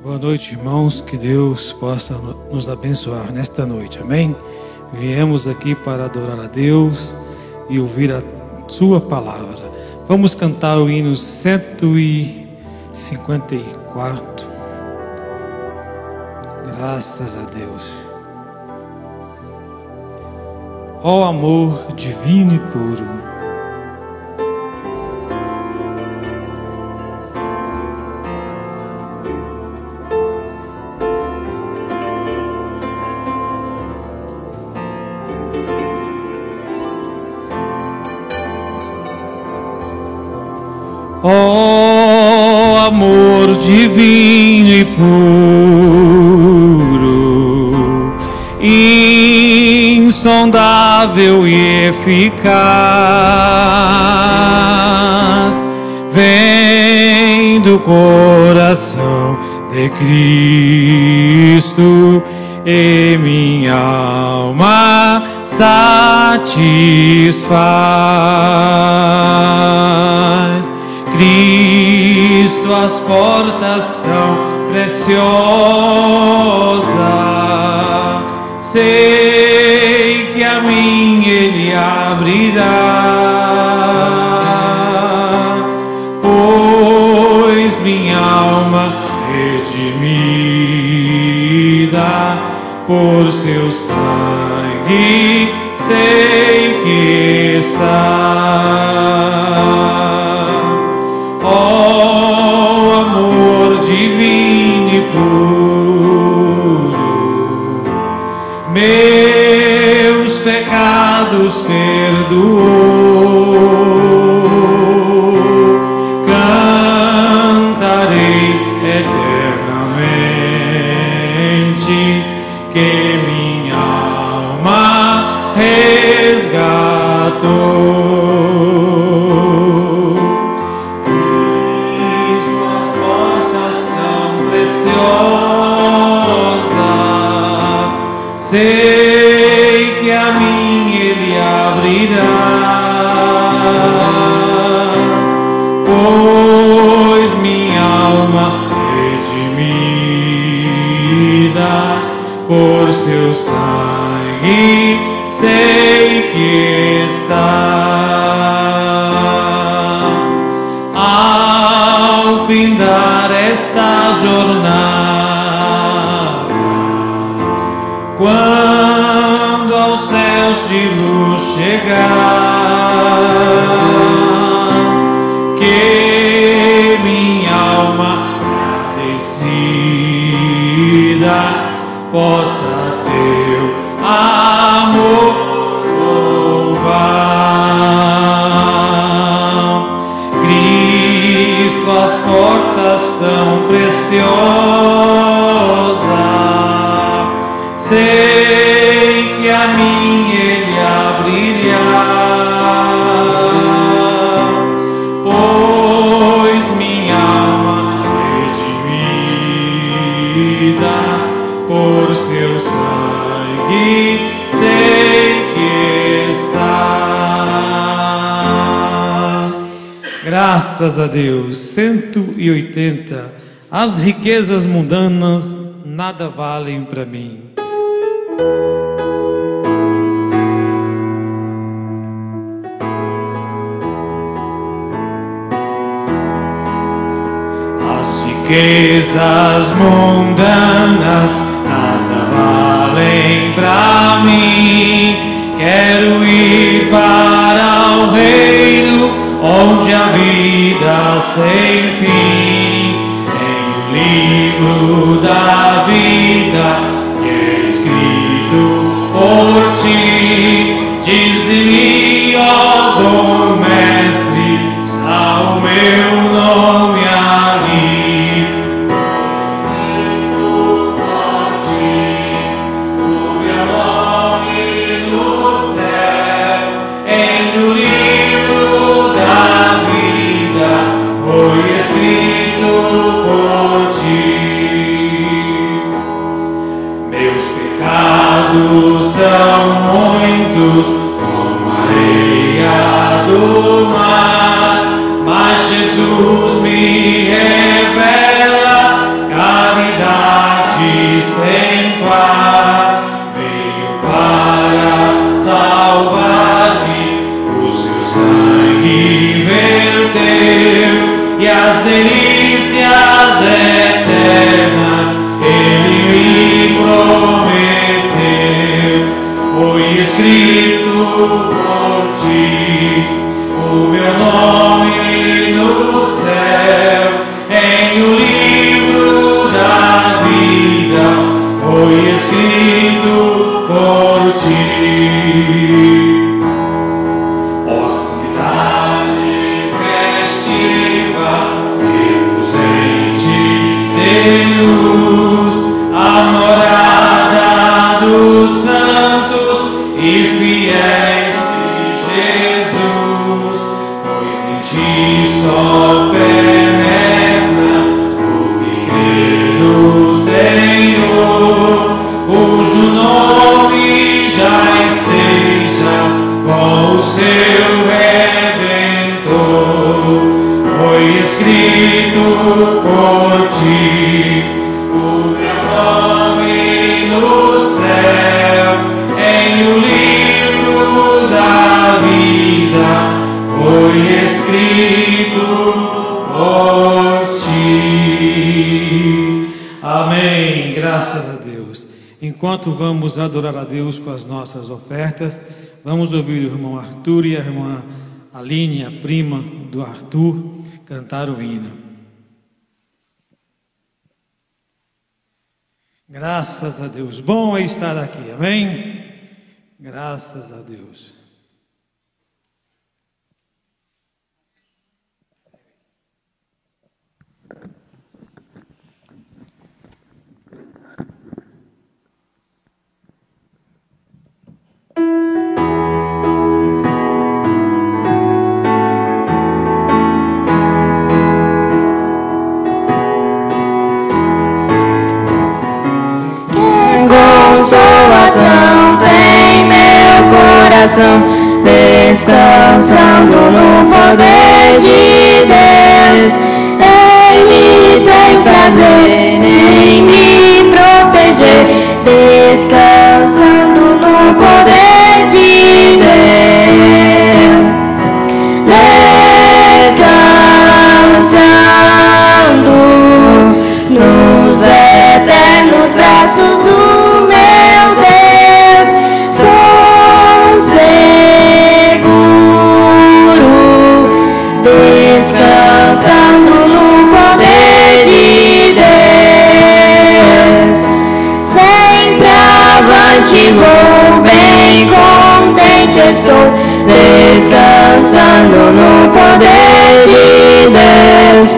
Boa noite, irmãos, que Deus possa nos abençoar nesta noite, amém? Viemos aqui para adorar a Deus e ouvir a sua palavra. Vamos cantar o hino 154. Graças a Deus. Ó amor divino e puro, ó amor divino e puro, insondável e eficaz, vem do coração de Cristo e minha alma satisfaz. Cristo, as portas tão preciosas, sei que a mim Ele abrirá, pois minha alma redimida por seu sangue sei que está. Ó amor divino e puro, meus pecados perdoou, cantarei eternamente que minha alma resgatou. Sei que a mim Ele abrirá, pois minha alma redimida por seu sangue sei que está. Ao findar esta jornada, quando aos céus de luz chegar, que minha alma agradecida possa teu amor louvar. Cristo, as portas tão preciosas, sei que a mim Ele abrirá, pois minha alma redimida por seu sangue sei que está. Graças a Deus. 180. As riquezas mundanas nada valem para mim. As riquezas mundanas nada valem pra mim. Quero ir para o reino onde a vida sem fim. Em o livro da vida que é escrito por ti, dize-me, ó bom mestre, está o meu nome ali. Por ti, o meu nome no céu, em o livro da vida foi escrito por ti. Meus pecados são muitos como a areia do mar, mas Jesus me revela caridade delícias eternas Ele me prometeu. Foi escrito por ti o meu nome no céu, em o livro da vida foi escrito por ti. Ó cidade festiva, reluzente de luz, a morada dos santos e fiéis de Jesus, pois em ti só penetra o que crê no Senhor, cujo nome já esteja com o seu Redentor. Foi escrito por ti o meu nome no céu, em o livro da vida foi escrito por ti. Amém. Graças a Deus. Enquanto vamos adorar a Deus com as nossas ofertas, vamos ouvir o irmão Arthur e a irmã Aline, a prima do Arthur, cantar o hino. Graças a Deus. Bom é estar aqui. Amém? Graças a Deus. Consolação tem meu coração, descansando no poder de Deus. Ele tem prazer em me proteger, descansando no poder de Deus. Descansando nos eternos braços do descansando no poder de Deus. Sempre avante vou, bem contente estou, descansando no poder de Deus.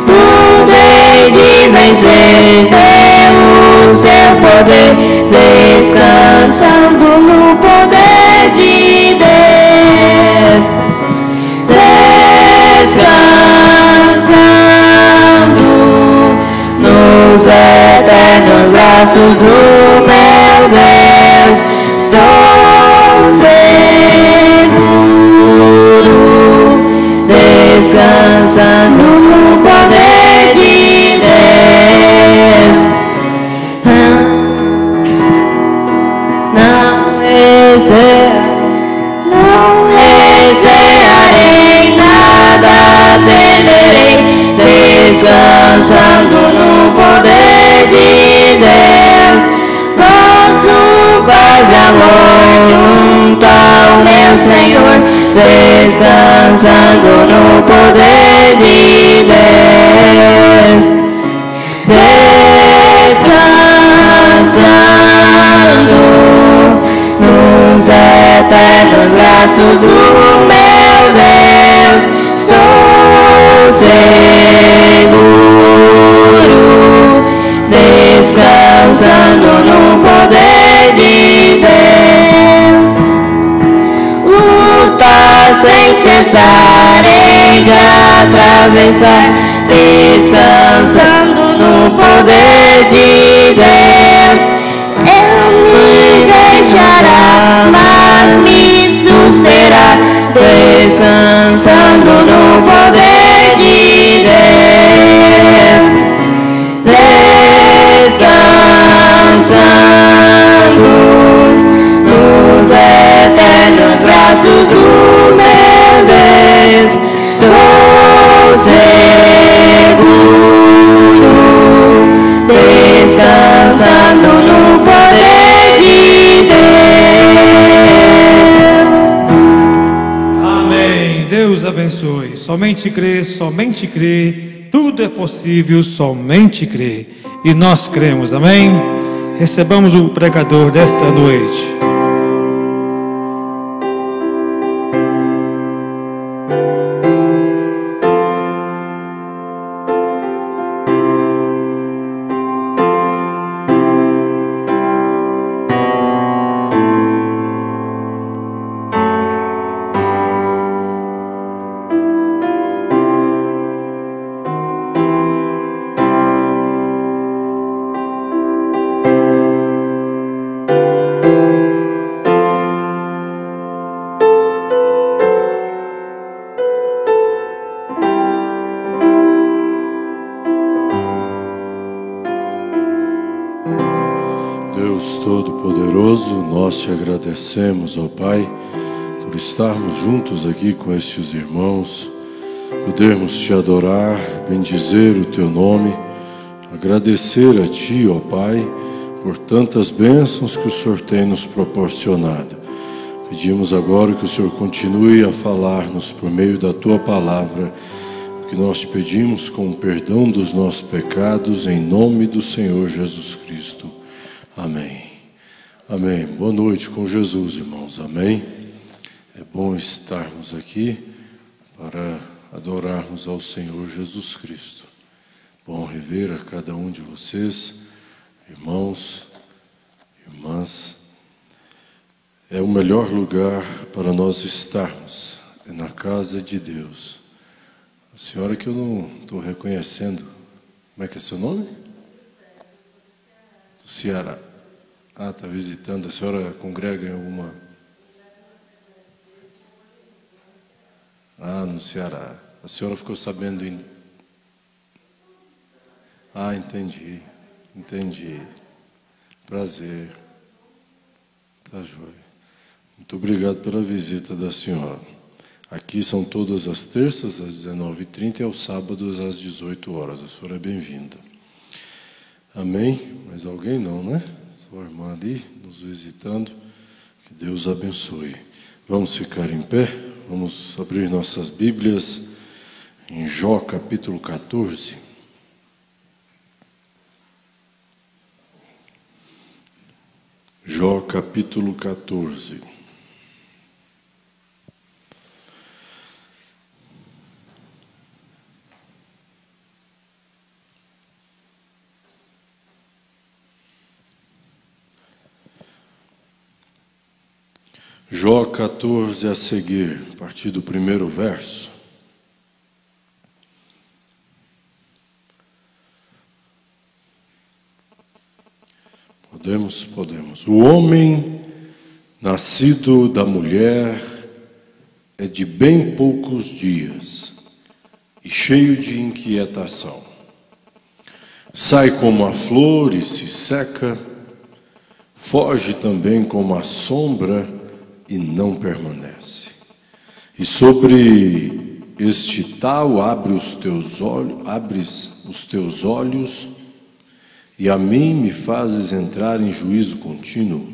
Tudo hei de vencer pelo seu poder, descansando no poder de Deus. Descansando nos eternos braços do meu Deus, estou seguro, descansando no poder de Deus. Não recearei, nada temerei, descansando no poder de Deus. Gozo, paz e amor junto ao meu Senhor, descansando no poder de Deus. Descansando nos eternos braços do meu Deus, estou seguro, descansando no poder de Deus. Luta sem cessar, hei de atravessar, descansando no poder de Deus. Ele me deixará, mas me susterá, descansando no poder de Deus. Descansando nos eternos braços do meu Deus, estou seguro, somente crer, tudo é possível, somente crer. E nós cremos, amém? Recebamos o pregador desta noite. Nós te agradecemos, ó Pai, por estarmos juntos aqui com estes irmãos, podermos te adorar, bendizer o teu nome, agradecer a ti, ó Pai, por tantas bênçãos que o Senhor tem nos proporcionado. Pedimos agora que o Senhor continue a falar-nos por meio da tua palavra, que nós te pedimos com o perdão dos nossos pecados, em nome do Senhor Jesus Cristo. Amém. Amém. Boa noite com Jesus, irmãos. Amém. É bom estarmos aqui para adorarmos ao Senhor Jesus Cristo. Bom rever a cada um de vocês, irmãos, irmãs. É o melhor lugar para nós estarmos, é na casa de Deus. A senhora que eu não estou reconhecendo, como é que é seu nome? Do Ceará. Ah, está visitando. A senhora congrega em alguma... Ah, no Ceará. A senhora ficou sabendo... Ah, entendi. Prazer. Tá joia. Muito obrigado pela visita da senhora. Aqui são todas as terças, às 19h30, e aos sábados, às 18 horas. A senhora é bem-vinda. Amém? Mais alguém não, né? Sua irmã ali, nos visitando. Que Deus abençoe. Vamos ficar em pé. Vamos abrir nossas Bíblias em Jó, capítulo 14. Jó, capítulo 14. Jó 14 a seguir, a partir do primeiro verso. Podemos. O homem nascido da mulher é de bem poucos dias e cheio de inquietação. Sai como a flor e se seca, foge também como a sombra e não permanece. E sobre este tal abres os teus olhos, e a mim me fazes entrar em juízo contínuo.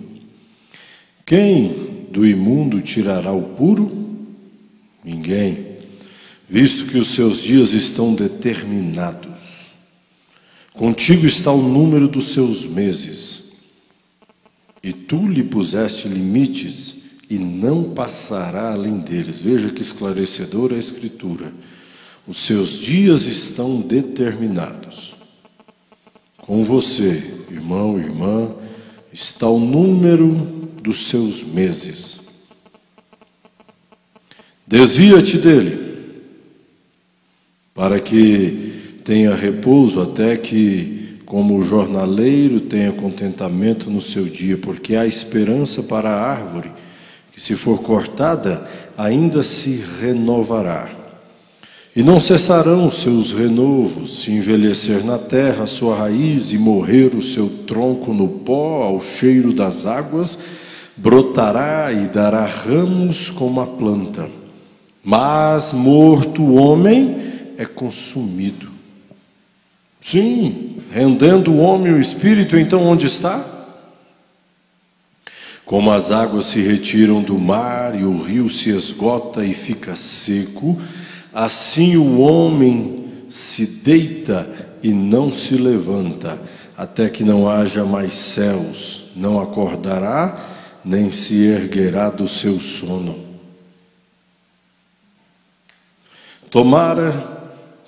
Quem do imundo tirará o puro? Ninguém, visto que os seus dias estão determinados. Contigo está o número dos seus meses, e tu lhe puseste limites, e não passará além deles. Veja que esclarecedora a Escritura. Os seus dias estão determinados. Com você, irmão e irmã, está o número dos seus meses. Desvia-te dele, para que tenha repouso até que, como o jornaleiro, tenha contentamento no seu dia, porque há esperança para a árvore, que se for cortada, ainda se renovará. E não cessarão os seus renovos, se envelhecer na terra a sua raiz e morrer o seu tronco no pó, ao cheiro das águas, brotará e dará ramos como a planta. Mas morto o homem é consumido. Sim, rendendo o homem o espírito, então onde está? Como as águas se retiram do mar e o rio se esgota e fica seco, Assim o homem se deita e não se levanta, até que não haja mais céus, não acordará, nem se erguerá do seu sono. Tomara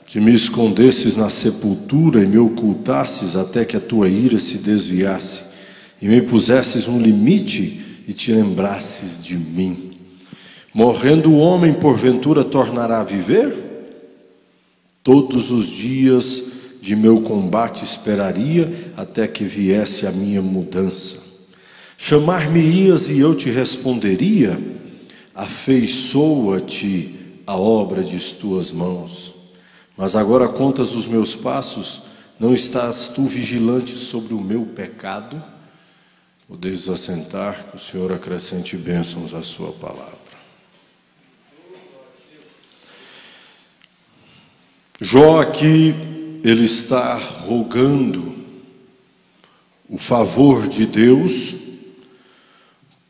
que me escondesses na sepultura e me ocultasses até que a tua ira se desviasse, e me pusesses um limite e te lembrasses de mim. Morrendo o homem, porventura tornará a viver? Todos os dias de meu combate esperaria até que viesse a minha mudança. Chamar-me-ias e eu te responderia: afeiçoa-te a obra de tuas mãos. Mas agora contas os meus passos, não estás tu vigilante sobre o meu pecado? Podeis assentar, que o Senhor acrescente bênçãos à sua palavra. Jó aqui, ele está rogando o favor de Deus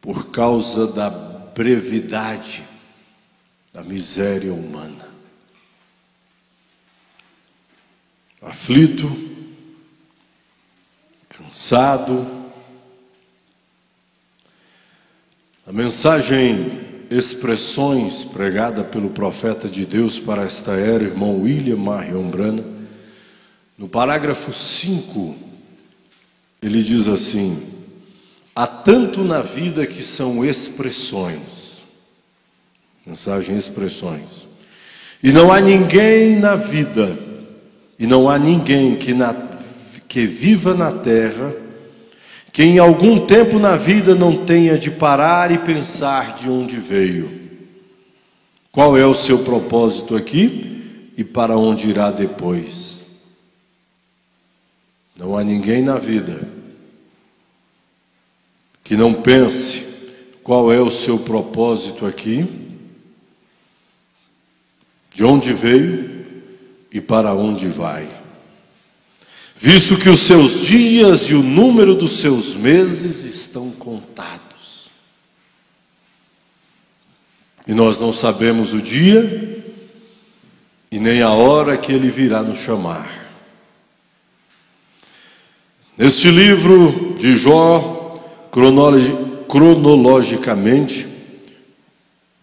por causa da brevidade, da miséria humana. Aflito, cansado. A mensagem Expressões pregada pelo profeta de Deus para esta era, irmão William Marion Branham, no parágrafo 5, ele diz assim: há tanto na vida que são expressões, mensagem expressões, e não há ninguém na vida, e não há ninguém que viva na terra, que em algum tempo na vida não tenha de parar e pensar de onde veio, qual é o seu propósito aqui e para onde irá depois. Não há ninguém na vida que não pense qual é o seu propósito aqui, de onde veio e para onde vai. Visto que os seus dias e o número dos seus meses estão contados. E nós não sabemos o dia e nem a hora que ele virá nos chamar. Neste livro de Jó, cronologicamente,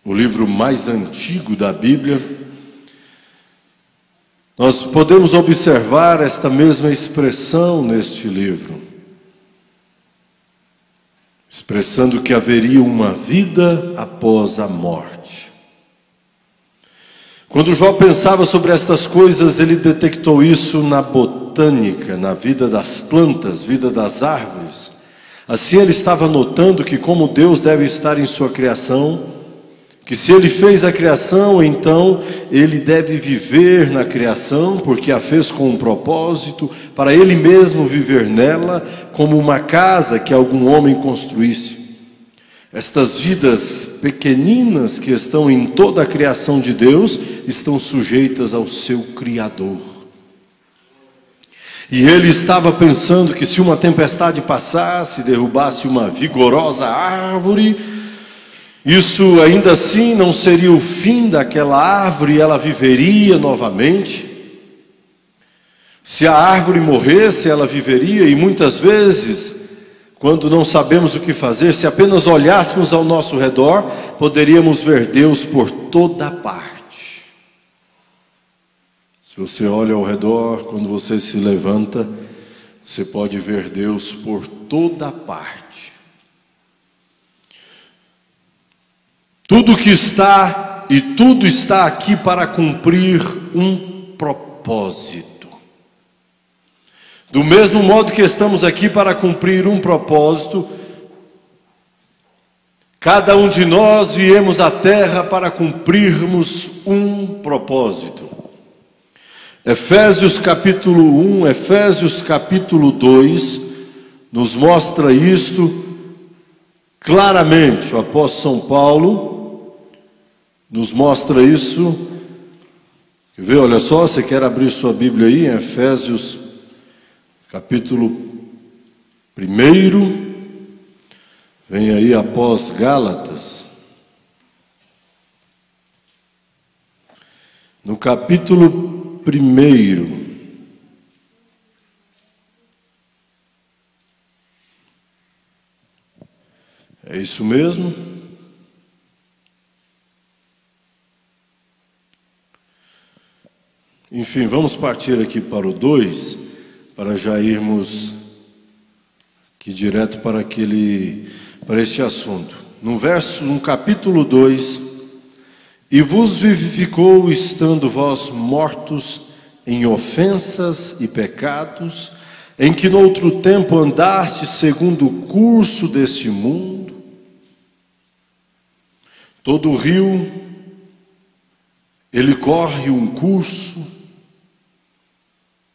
o livro mais antigo da Bíblia, nós podemos observar esta mesma expressão neste livro, expressando que haveria uma vida após a morte. Quando Jó pensava sobre estas coisas, ele detectou isso na botânica, na vida das plantas, vida das árvores. Assim ele estava notando que como Deus deve estar em sua criação, que se ele fez a criação, então ele deve viver na criação, porque a fez com um propósito, para ele mesmo viver nela, como uma casa que algum homem construísse. Estas vidas pequeninas que estão em toda a criação de Deus, estão sujeitas ao seu Criador. E ele estava pensando que se uma tempestade passasse, derrubasse uma vigorosa árvore, isso ainda assim não seria o fim daquela árvore, ela viveria novamente. Se a árvore morresse, ela viveria, e muitas vezes, quando não sabemos o que fazer, se apenas olhássemos ao nosso redor, poderíamos ver Deus por toda parte. Se você olha ao redor, quando você se levanta, você pode ver Deus por toda parte. Tudo que está e tudo está aqui para cumprir um propósito. Do mesmo modo que estamos aqui para cumprir um propósito, cada um de nós viemos à terra para cumprirmos um propósito. Efésios capítulo 1, Efésios capítulo 2, nos mostra isto claramente. O apóstolo São Paulo nos mostra isso. Quer ver? Olha só, você quer abrir sua Bíblia aí em Efésios capítulo 1, vem aí após Gálatas. no capítulo 1. É isso mesmo? Enfim, vamos partir aqui para o 2, para já irmos aqui direto para esse assunto. No capítulo 2, e vos vivificou, estando vós mortos em ofensas e pecados, em que noutro tempo andaste segundo o curso deste mundo. Todo rio, ele corre um curso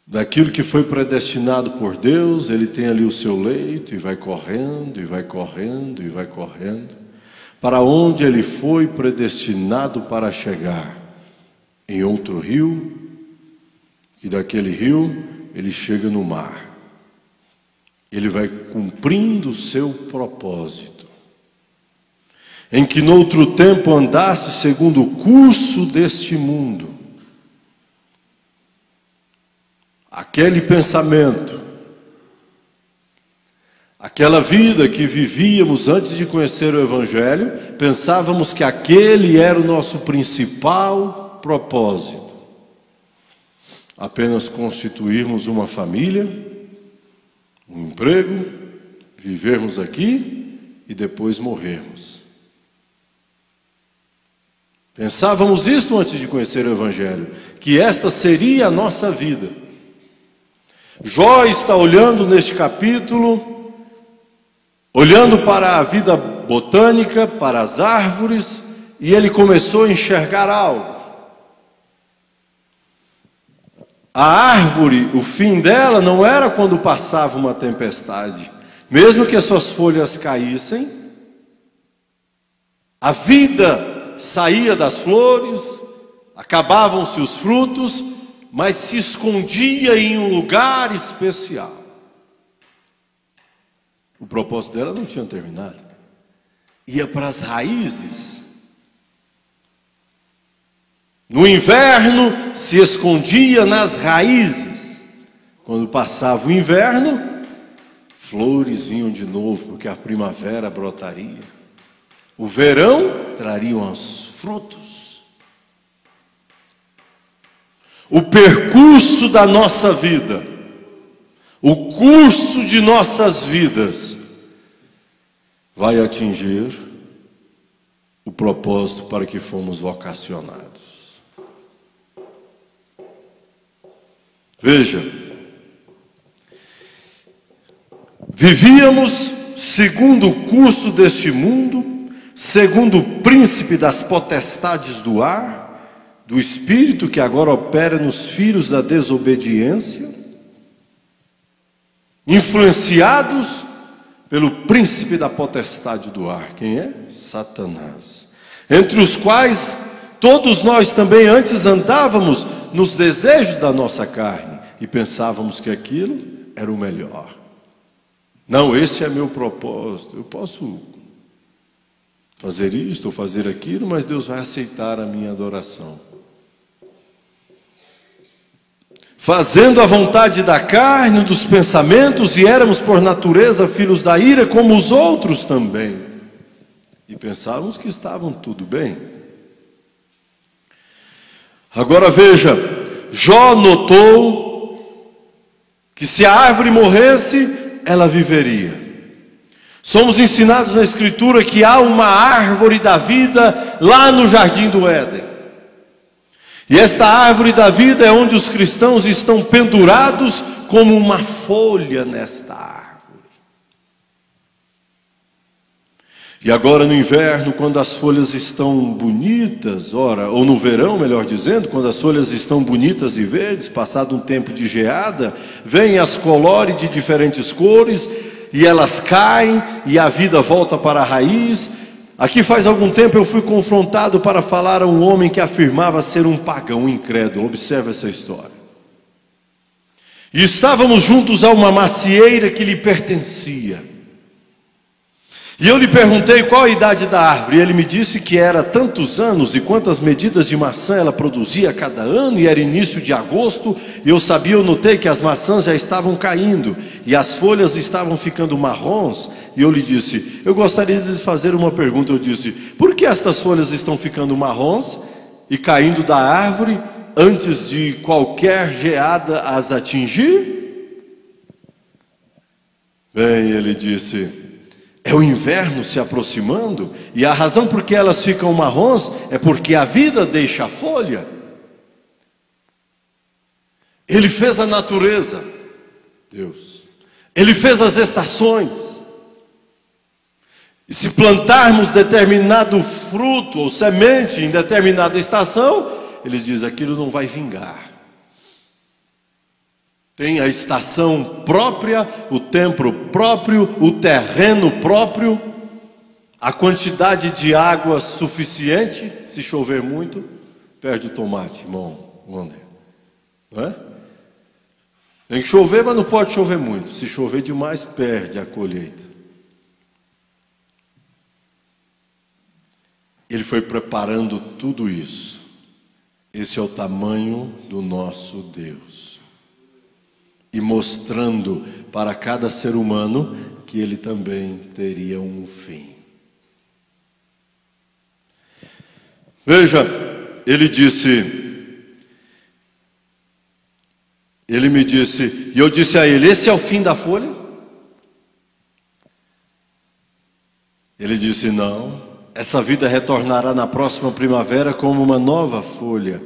daquilo que foi predestinado por Deus. Ele tem ali o seu leito e vai correndo, e vai correndo, e vai correndo, para onde ele foi predestinado para chegar, em outro rio, e daquele rio ele chega no mar. Ele vai cumprindo o seu propósito. Em que noutro tempo andaste segundo o curso deste mundo. Aquele pensamento, aquela vida que vivíamos antes de conhecer o Evangelho, pensávamos que aquele era o nosso principal propósito. Apenas constituirmos uma família, um emprego, vivermos aqui e depois morrermos. Pensávamos isto antes de conhecer o Evangelho, que esta seria a nossa vida. Jó está olhando neste capítulo, olhando para a vida botânica, para as árvores, e ele começou a enxergar algo. A árvore, o fim dela não era quando passava uma tempestade. Mesmo que as suas folhas caíssem, a vida saía das flores, acabavam-se os frutos, mas se escondia em um lugar especial. O propósito dela não tinha terminado. Ia para as raízes. No inverno se escondia nas raízes. Quando passava o inverno, flores vinham de novo, porque a primavera brotaria. O verão trariam os frutos. O percurso da nossa vida, o curso de nossas vidas, vai atingir o propósito para que fomos vocacionados. Veja, vivíamos segundo o curso deste mundo, segundo o príncipe das potestades do ar, do espírito que agora opera nos filhos da desobediência, influenciados pelo príncipe da potestade do ar. Quem é? Satanás. Entre os quais todos nós também antes andávamos nos desejos da nossa carne e pensávamos que aquilo era o melhor. Não, esse é meu propósito. Eu posso fazer isto ou fazer aquilo, mas Deus vai aceitar a minha adoração. Fazendo a vontade da carne, dos pensamentos, e éramos por natureza filhos da ira, como os outros também. E pensávamos que estavam tudo bem. Agora veja, Jó notou que se a árvore morresse, ela viveria. Somos ensinados na Escritura que há uma árvore da vida lá no Jardim do Éden. E esta árvore da vida é onde os cristãos estão pendurados como uma folha nesta árvore. E agora no inverno, quando as folhas estão bonitas, ou no verão, melhor dizendo, quando as folhas estão bonitas e verdes, passado um tempo de geada, vêm as colore de diferentes cores, e elas caem, e a vida volta para a raiz. Aqui faz algum tempo eu fui confrontado para falar a um homem que afirmava ser um pagão, um incrédulo. Observe essa história. E estávamos juntos a uma macieira que lhe pertencia. E eu lhe perguntei qual a idade da árvore, e ele me disse que era tantos anos, e quantas medidas de maçã ela produzia a cada ano, e era início de agosto, e eu notei que as maçãs já estavam caindo, e as folhas estavam ficando marrons, e eu lhe disse, eu gostaria de lhes fazer uma pergunta. Eu disse, por que estas folhas estão ficando marrons, e caindo da árvore, antes de qualquer geada as atingir? Bem, ele disse, é o inverno se aproximando, e a razão por que elas ficam marrons é porque a vida deixa a folha. Ele fez a natureza, Deus. Ele fez as estações. E se plantarmos determinado fruto ou semente em determinada estação, ele diz, aquilo não vai vingar. Tem a estação própria, o tempo próprio, o terreno próprio, a quantidade de água suficiente. Se chover muito, perde o tomate, irmão Wander. Não é? Tem que chover, mas não pode chover muito. Se chover demais, perde a colheita. Ele foi preparando tudo isso. Esse é o tamanho do nosso Deus. E mostrando para cada ser humano que ele também teria um fim. Veja, ele me disse, e eu disse a ele, esse é o fim da folha? Ele disse, não, essa vida retornará na próxima primavera como uma nova folha.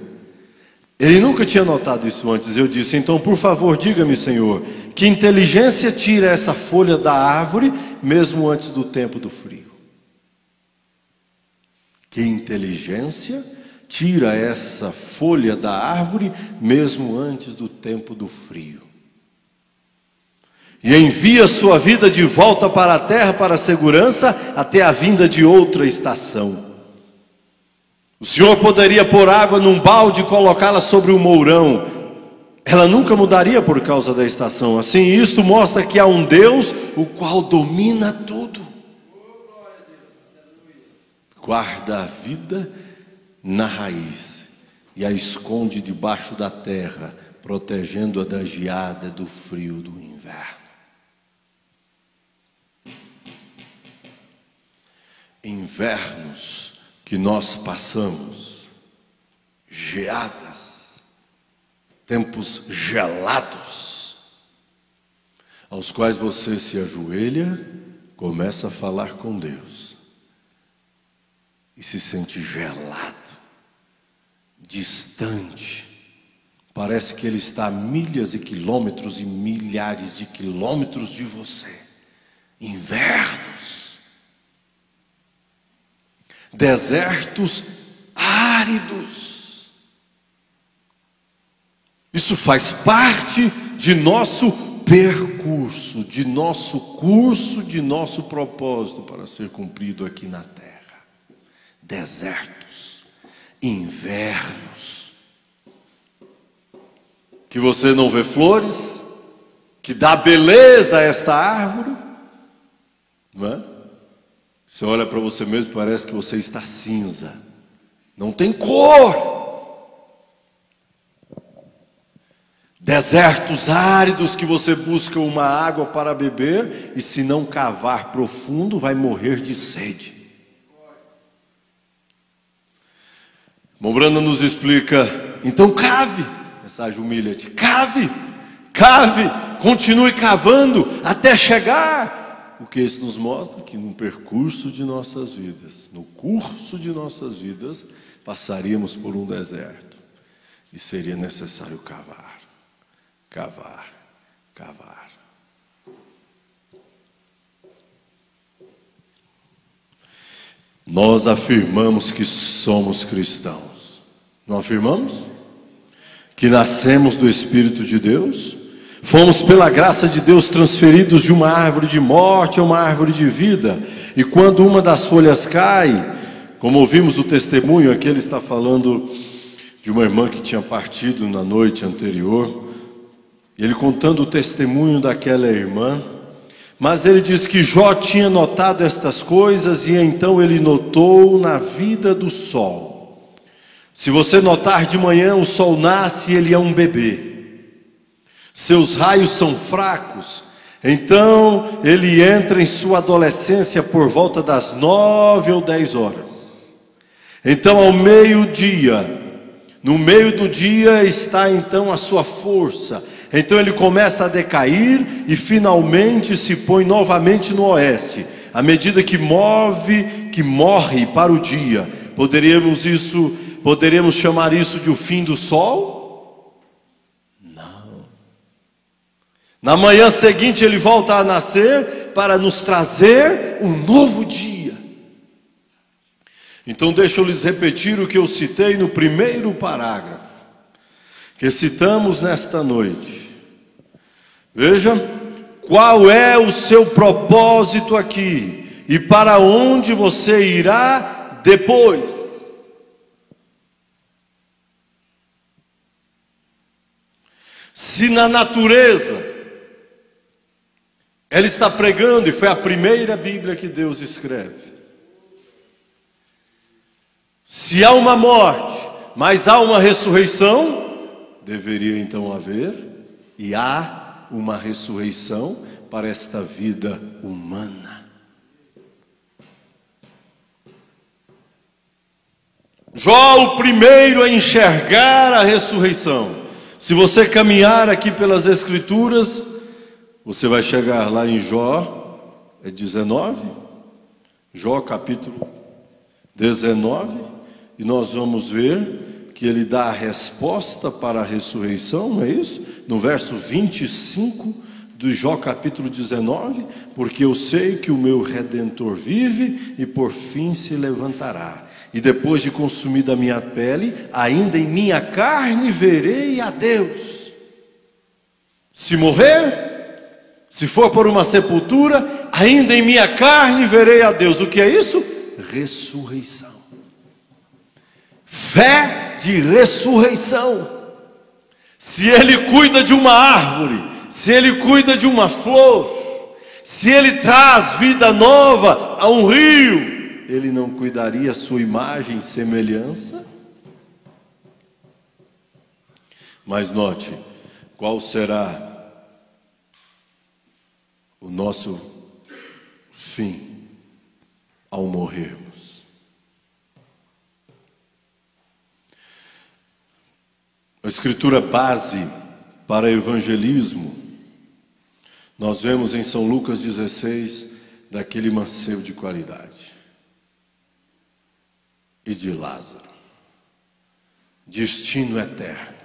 Ele nunca tinha notado isso antes. Eu disse, então por favor diga-me, Senhor, que inteligência tira essa folha da árvore mesmo antes do tempo do frio? Que inteligência tira essa folha da árvore mesmo antes do tempo do frio? E envia sua vida de volta para a terra para a segurança até a vinda de outra estação. O Senhor poderia pôr água num balde e colocá-la sobre o mourão. Ela nunca mudaria por causa da estação. Assim, isto mostra que há um Deus o qual domina tudo. Guarda a vida na raiz e a esconde debaixo da terra, protegendo-a da geada do frio do inverno. Invernos que nós passamos, geadas, tempos gelados, aos quais você se ajoelha, começa a falar com Deus e se sente gelado, distante. Parece que Ele está a milhas e quilômetros e milhares de quilômetros de você. Invernos, desertos áridos. Isso faz parte de nosso percurso, de nosso curso, de nosso propósito para ser cumprido aqui na terra. Desertos, invernos, que você não vê flores, que dá beleza a esta árvore, não é? Você olha para você mesmo, parece que você está cinza, não tem cor. Desertos áridos que você busca uma água para beber e se não cavar profundo vai morrer de sede. Irmão Brandon nos explica, então cave, mensagem humilhante, cave, continue cavando até chegar. O que isso nos mostra? Que no percurso de nossas vidas, no curso de nossas vidas, passaríamos por um deserto e seria necessário cavar. Nós afirmamos que somos cristãos. Não afirmamos? Que nascemos do Espírito de Deus? Fomos pela graça de Deus transferidos de uma árvore de morte a uma árvore de vida. E quando uma das folhas cai, como ouvimos o testemunho, aqui ele está falando de uma irmã que tinha partido na noite anterior. Ele contando o testemunho daquela irmã, Mas ele diz que Jó tinha notado estas coisas, e então ele notou na vida do sol. Se você notar de manhã, o sol nasce e ele é um bebê. Seus raios são fracos. Então ele entra em sua adolescência por volta das 9 ou 10 horas. Então ao meio-dia, no meio do dia está então a sua força. Então ele começa a decair e finalmente se põe novamente no oeste, à medida que morre para o dia. Poderíamos chamar isso de o fim do sol? Não. Na manhã seguinte ele volta a nascer para nos trazer um novo dia. Então deixa eu lhes repetir o que eu citei no primeiro parágrafo, que citamos nesta noite. Veja, qual é o seu propósito aqui e para onde você irá depois? Se na natureza ela está pregando, e foi a primeira Bíblia que Deus escreve, se há uma morte, mas há uma ressurreição, deveria então haver, e há uma ressurreição para esta vida humana. Jó, o primeiro a enxergar a ressurreição. Se você caminhar aqui pelas Escrituras, você vai chegar lá em Jó, 19, Jó capítulo 19, e nós vamos ver que ele dá a resposta para a ressurreição, não é isso? No verso 25 do Jó capítulo 19, porque eu sei que o meu Redentor vive e por fim se levantará. E depois de consumida a minha pele, ainda em minha carne verei a Deus. Se morrer, se for por uma sepultura, ainda em minha carne verei a Deus. O que é isso? Ressurreição. Fé de ressurreição. Se ele cuida de uma árvore, se ele cuida de uma flor, se ele traz vida nova a um rio, ele não cuidaria a sua imagem e semelhança? Mas note, qual será o nosso fim ao morrermos? A escritura base para evangelismo, nós vemos em São Lucas 16, daquele mancebo de qualidade e de Lázaro. Destino eterno.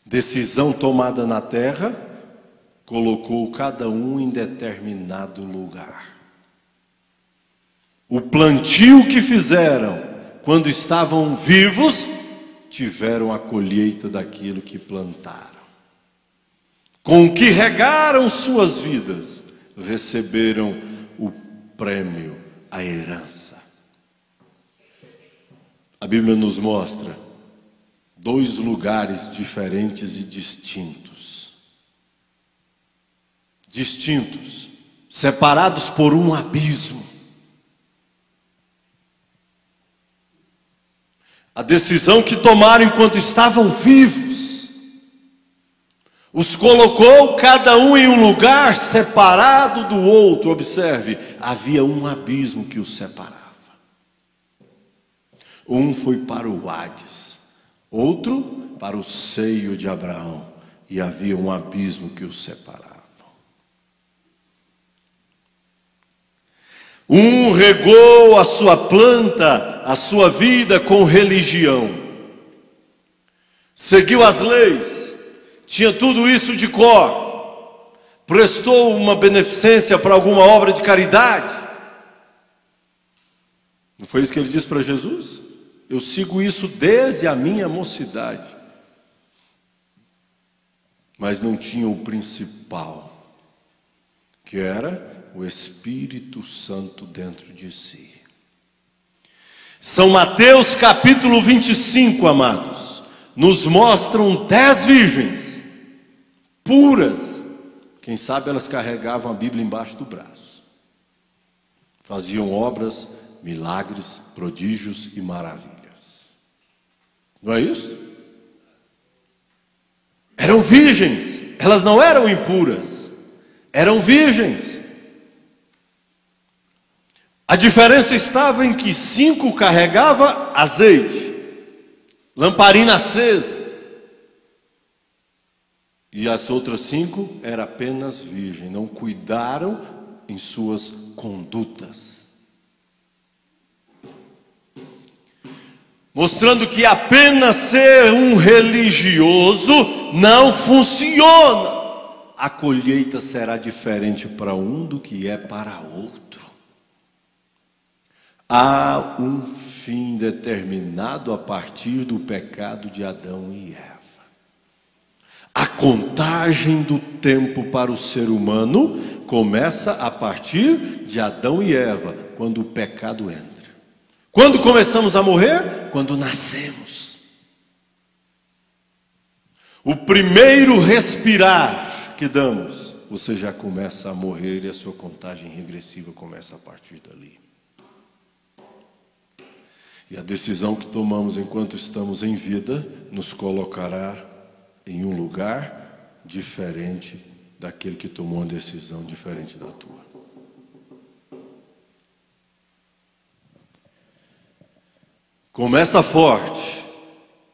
Decisão tomada na terra, colocou cada um em determinado lugar. O plantio que fizeram quando estavam vivos, tiveram a colheita daquilo que plantaram. Com o que regaram suas vidas, receberam o prêmio, a herança. A Bíblia nos mostra dois lugares diferentes e distintos. Distintos, separados por um abismo. A decisão que tomaram enquanto estavam vivos os colocou cada um em um lugar separado do outro. Observe, havia um abismo que os separava. Um foi para o Hades, outro para o seio de Abraão, e havia um abismo que os separava. Um regou a sua planta, a sua vida com religião, seguiu as leis, tinha tudo isso de cor, prestou uma beneficência para alguma obra de caridade. Não foi isso que ele disse para Jesus? Eu sigo isso desde a minha mocidade. Mas não tinha o principal, que era o Espírito Santo dentro de si. São Mateus capítulo 25, amados, nos mostram 10 virgens puras, Quem sabe elas carregavam a Bíblia embaixo do braço. Faziam obras, milagres, prodígios e maravilhas. Não é isso? Eram virgens, elas não eram impuras, eram virgens. A diferença estava em que 5 carregava azeite, lamparina acesa, e as outras 5 eram apenas virgem, não cuidaram em suas condutas. Mostrando que apenas ser um religioso não funciona. A colheita será diferente para um do que é para outro. Há um fim determinado a partir do pecado de Adão e Eva. A contagem do tempo para o ser humano começa a partir de Adão e Eva, quando o pecado entra. Quando começamos a morrer? Quando nascemos. O primeiro respirar que damos, você já começa a morrer e a sua contagem regressiva começa a partir dali. E a decisão que tomamos enquanto estamos em vida nos colocará em um lugar diferente daquele que tomou uma decisão diferente da tua. Começa forte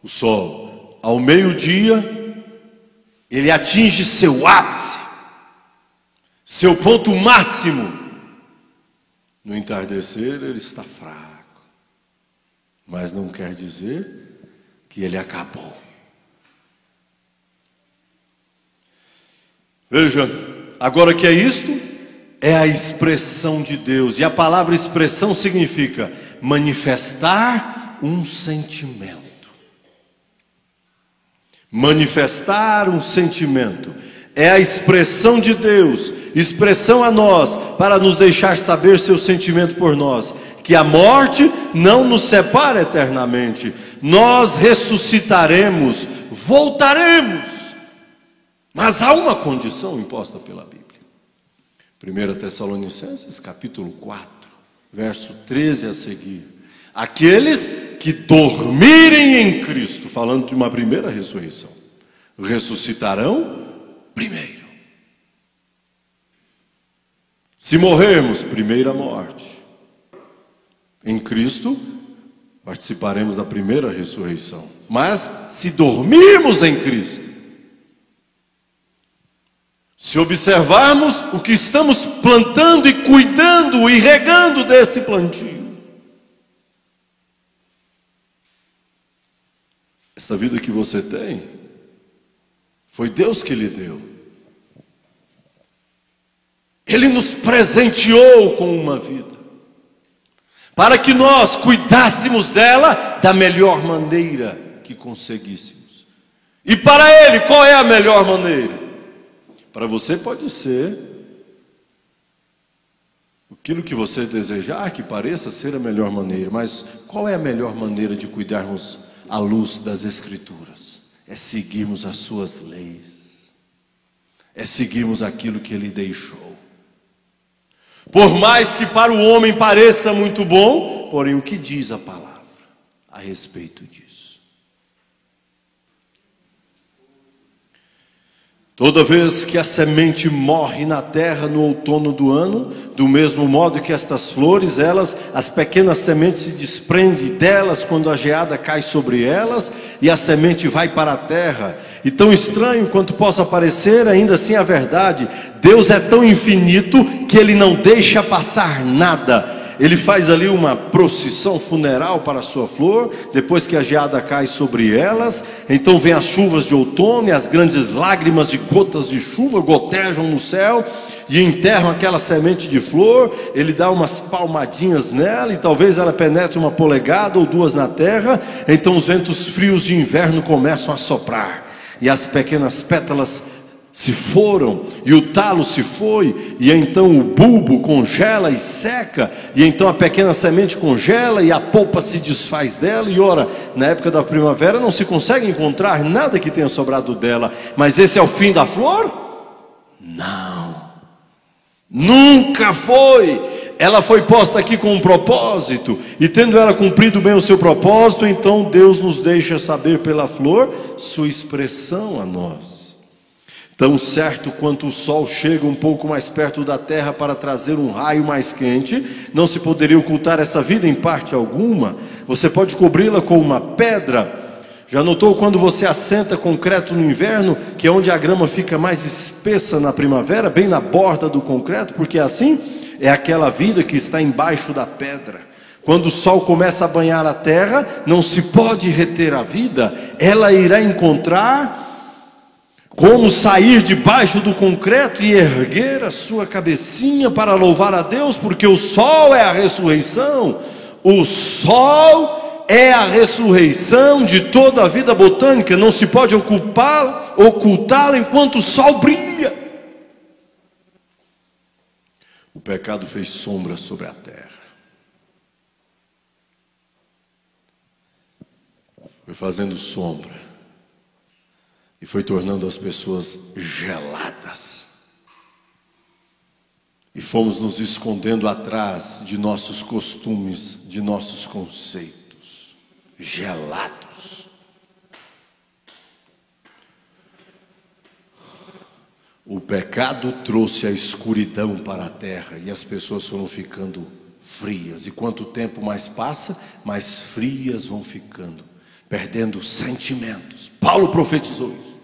o sol. Ao meio-dia, ele atinge seu ápice, seu ponto máximo. No entardecer, ele está fraco. Mas não quer dizer que ele acabou. Veja, agora que é isto, é a expressão de Deus. E a palavra expressão significa manifestar um sentimento. Manifestar um sentimento. É a expressão de Deus, expressão a nós, para nos deixar saber seu sentimento por nós. Que a morte não nos separa eternamente. Nós ressuscitaremos, voltaremos. Mas há uma condição imposta pela Bíblia. 1 Tessalonicenses, capítulo 4, verso 13 a seguir. Aqueles que dormirem em Cristo, falando de uma primeira ressurreição, ressuscitarão primeiro. Se morrermos, primeira morte. Em Cristo, participaremos da primeira ressurreição. Mas se dormirmos em Cristo, se observarmos o que estamos plantando e cuidando e regando desse plantio, essa vida que você tem, foi Deus que lhe deu. Ele nos presenteou com uma vida, para que nós cuidássemos dela da melhor maneira que conseguíssemos. E para Ele, qual é a melhor maneira? Para você pode ser aquilo que você desejar, que pareça ser a melhor maneira, mas qual é a melhor maneira de cuidarmos à luz das Escrituras? É seguirmos as suas leis, é seguirmos aquilo que Ele deixou. Por mais que para o homem pareça muito bom, porém o que diz a palavra a respeito disso? Toda vez que a semente morre na terra no outono do ano, do mesmo modo que estas flores, as pequenas sementes se desprendem delas quando a geada cai sobre elas, e a semente vai para a terra. E tão estranho quanto possa parecer, ainda assim a verdade, Deus é tão infinito que Ele não deixa passar nada. Ele faz ali uma procissão funeral para a sua flor, depois que a geada cai sobre elas, então vem as chuvas de outono, e as grandes lágrimas de gotas de chuva gotejam no céu, e enterram aquela semente de flor. Ele dá umas palmadinhas nela, e talvez ela penetre 1 polegada ou 2 na terra, então os ventos frios de inverno começam a soprar, e as pequenas pétalas se foram, e o talo se foi, e então o bulbo congela e seca, e então a pequena semente congela, e a polpa se desfaz dela, e ora, na época da primavera não se consegue encontrar nada que tenha sobrado dela, mas esse é o fim da flor? Não. Nunca foi. Ela foi posta aqui com um propósito, e tendo ela cumprido bem o seu propósito, então Deus nos deixa saber pela flor sua expressão a nós. Tão certo quanto o sol chega um pouco mais perto da terra para trazer um raio mais quente, não se poderia ocultar essa vida em parte alguma. Você pode cobri-la com uma pedra. Já notou quando você assenta concreto no inverno, que é onde a grama fica mais espessa na primavera, bem na borda do concreto? Porque assim é aquela vida que está embaixo da pedra. Quando o sol começa a banhar a terra, não se pode reter a vida. Ela irá encontrar como sair debaixo do concreto e erguer a sua cabecinha para louvar a Deus, porque o sol é a ressurreição. O sol é a ressurreição de toda a vida botânica. Não se pode ocultá-la enquanto o sol brilha. O pecado fez sombra sobre a terra. Foi fazendo sombra. E foi tornando as pessoas geladas. E fomos nos escondendo atrás de nossos costumes, de nossos conceitos. Gelados. O pecado trouxe a escuridão para a terra e as pessoas foram ficando frias. E quanto tempo mais passa, mais frias vão ficando, perdendo sentimentos. Paulo profetizou isso,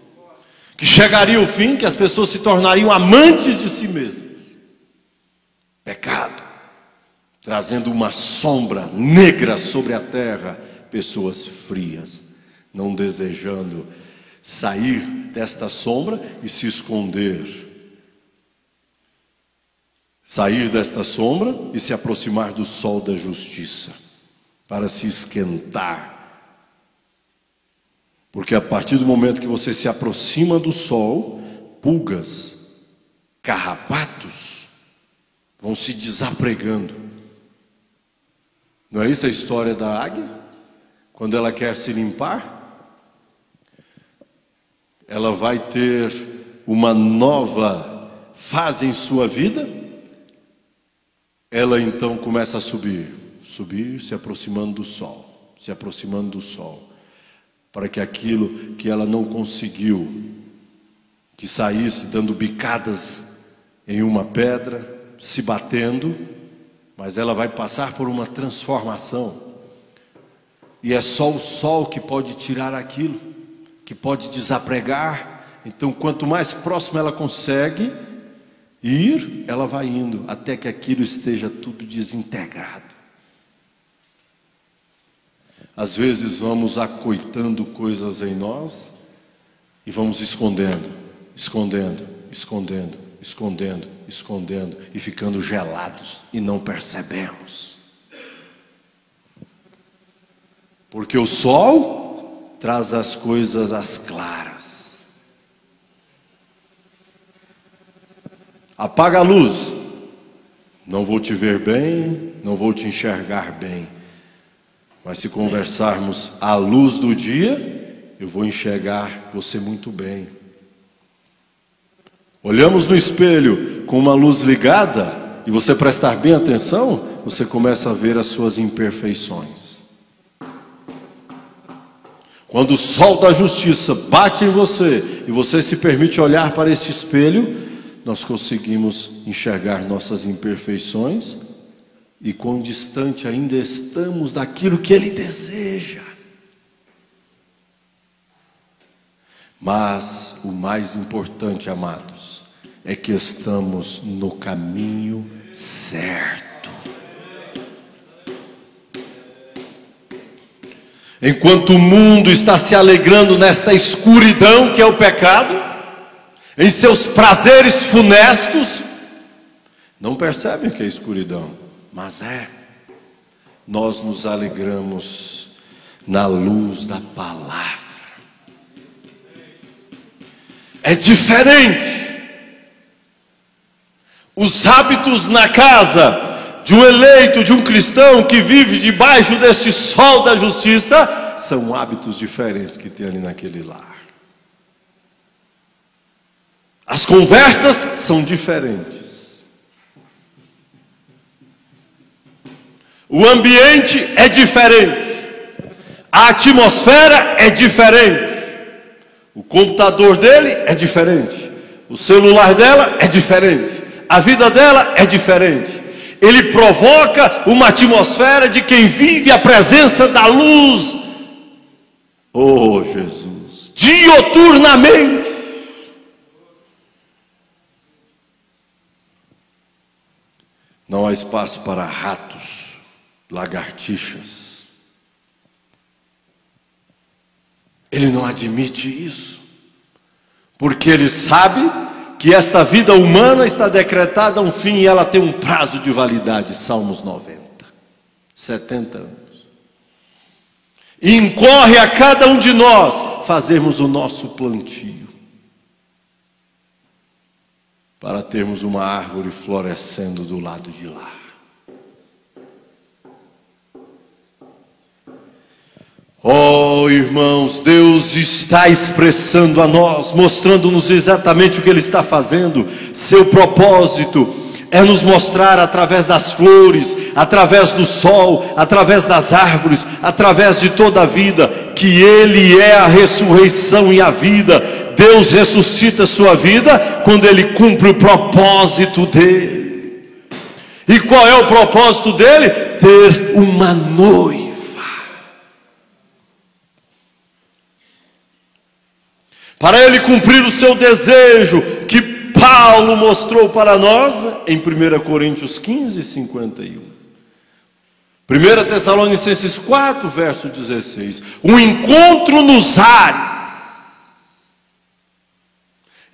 que chegaria o fim, que as pessoas se tornariam amantes de si mesmas. Pecado, trazendo uma sombra negra sobre a terra, pessoas frias, não desejando sair desta sombra e se esconder. Sair desta sombra e se aproximar do sol da justiça, para se esquentar. Porque a partir do momento que você se aproxima do sol, pulgas, carrapatos vão se desapregando. Não é isso a história da águia? Quando ela quer se limpar, ela vai ter uma nova fase em sua vida. Ela então começa a subir, se aproximando do sol, se aproximando do sol, para que aquilo que ela não conseguiu, que saísse dando bicadas em uma pedra, se batendo, mas ela vai passar por uma transformação. E é só o sol que pode tirar aquilo, que pode desapregar. Então quanto mais próximo ela consegue ir, ela vai indo, até que aquilo esteja tudo desintegrado. Às vezes vamos acoitando coisas em nós e vamos escondendo, e ficando gelados e não percebemos. Porque o sol traz as coisas às claras. Apaga a luz, não vou te ver bem, não vou te enxergar bem. Mas se conversarmos à luz do dia, eu vou enxergar você muito bem. Olhamos no espelho com uma luz ligada, e você prestar bem atenção, você começa a ver as suas imperfeições. Quando o sol da justiça bate em você, e você se permite olhar para esse espelho, nós conseguimos enxergar nossas imperfeições, e quão distante ainda estamos daquilo que Ele deseja. Mas o mais importante, amados, é que estamos no caminho certo. Enquanto o mundo está se alegrando nesta escuridão que é o pecado, em seus prazeres funestos, não percebem que é escuridão, mas nós nos alegramos na luz da palavra. É diferente. Os hábitos na casa de um eleito, de um cristão que vive debaixo deste sol da justiça, são hábitos diferentes que tem ali naquele lar. A As conversas são diferentes. O ambiente é diferente. A atmosfera é diferente. O computador dele é diferente. O celular dela é diferente. A vida dela é diferente. Ele provoca uma atmosfera de quem vive a presença da luz. Oh, Jesus! Dioturnamente. Não há espaço para ratos, lagartixas. Ele não admite isso, porque ele sabe que esta vida humana está decretada a um fim e ela tem um prazo de validade. Salmos 90, 70 anos. E incorre a cada um de nós fazermos o nosso plantio, para termos uma árvore florescendo do lado de lá. Oh, irmãos, Deus está expressando a nós, mostrando-nos exatamente o que Ele está fazendo. Seu propósito é nos mostrar através das flores, através do sol, através das árvores, através de toda a vida, que Ele é a ressurreição e a vida. Deus ressuscita a sua vida quando Ele cumpre o propósito dEle. E qual é o propósito dEle? Ter uma noiva. Para Ele cumprir o seu desejo, que Paulo mostrou para nós em 1 Coríntios 15, 51. 1 Tessalonicenses 4, verso 16. Um encontro nos ares.